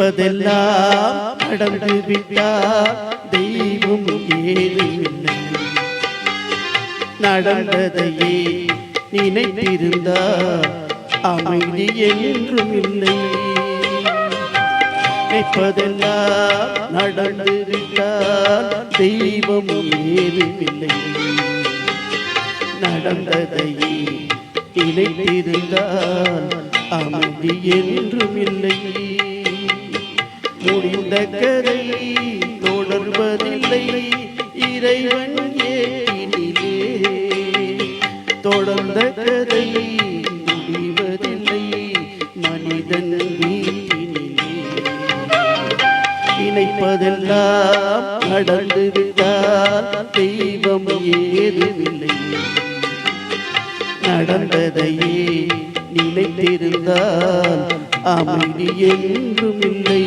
நினைப்பதெல்லாம் நடந்து விட்டால் தெய்வம் ஏதுமில்லை. நடந்ததையே நினைத்திருந்தால் அமைதி என்றும் இல்லை. நினைப்பதெல்லாம் நடந்து விட்டால் தெய்வம் ஏதுமில்லை. நடந்ததையே நினைத்திருந்தால் அமைதி என்றும் இல்லை. முடிந்த கதை தொடர்வதில்லை இறைவன் ஏற்றினிலே. தொடர்ந்த கதை முடிவதில்லை மனிதன் வீட்டினிலே. நினைப்பதெல்லாம் நடந்து விட்டால் தெய்வம் ஏதுமில்லை. நடந்ததையே நினைத்திருந்தால் அமைதி என்றும் இல்லை.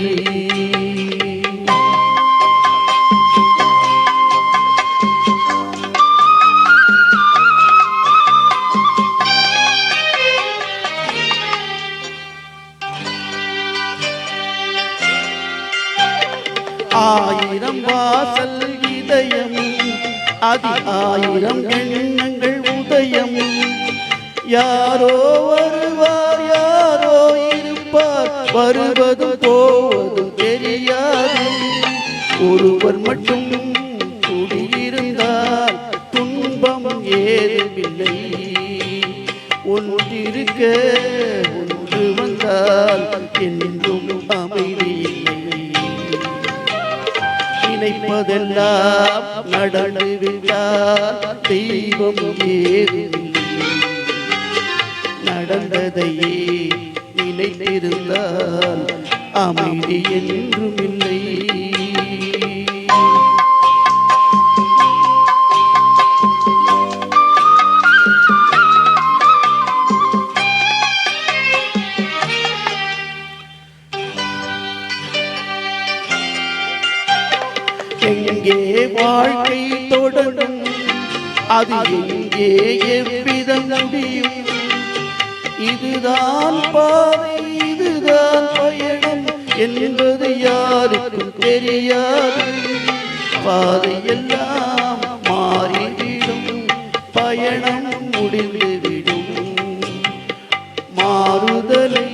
ஆயிரம் வாசல் இதயம் அதி ஆயிரம் எண்ணங்கள் உதயம். யாரோ வருவார் யாரோ இருப்பார் வருவதும் போவதும் தெரியாது. ஒருவர் மட்டும் குடியிருந்தால் துன்பம் ஏதுமில்லை. ஒன்றிருக்க ஒன்று வந்தால் என்றும் அமைதி இல்லை. நினைப்பதெல்லாம் நடந்து விட்டால் தெய்வம் ஏதுமில்லை. நடந்ததையே நினைத்திருந்தால் அமைதி என்றும் இல்லை. எங்கே வாழ்க்கை தொடரும் அது எங்கே எவ்விதம் முடியும். இதுதான் பாதை இதுதான் பயணம் என்பது யாருக்கும் தெரியாது. பாதையெல்லாம் மாறிவிடும் பயணம் முடிந்துவிடும். மாறுதலை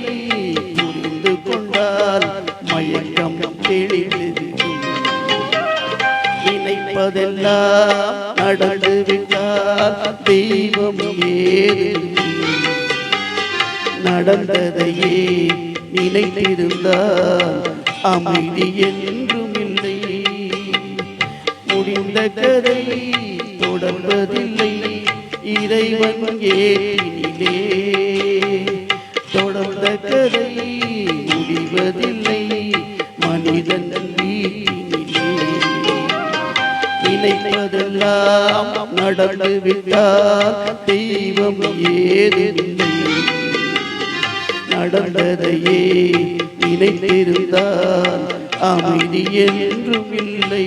புரிந்து கொண்டால் மயக்கம் தெளிந்துவிடும். நினைப்பதெல்லாம் நடந்து விட்டால் தெய்வம் ஏதுமில்லை. நடந்ததையே நினைத்திருந்தால் அமைதி என்றும் இல்லை. முடிந்த கதை தொடர்வதில்லை இறைவன் ஏற்றினிலே. தொடர்ந்த கதை முடிவதில்லை மனிதன் வீட்டினிலே. நினைப்பதெல்லாம் நடந்து விட்டால் தெய்வம் ஏதுமில்லை. நடந்ததையே நினைத்திருந்தால் அமைதி என்றும் இல்லை.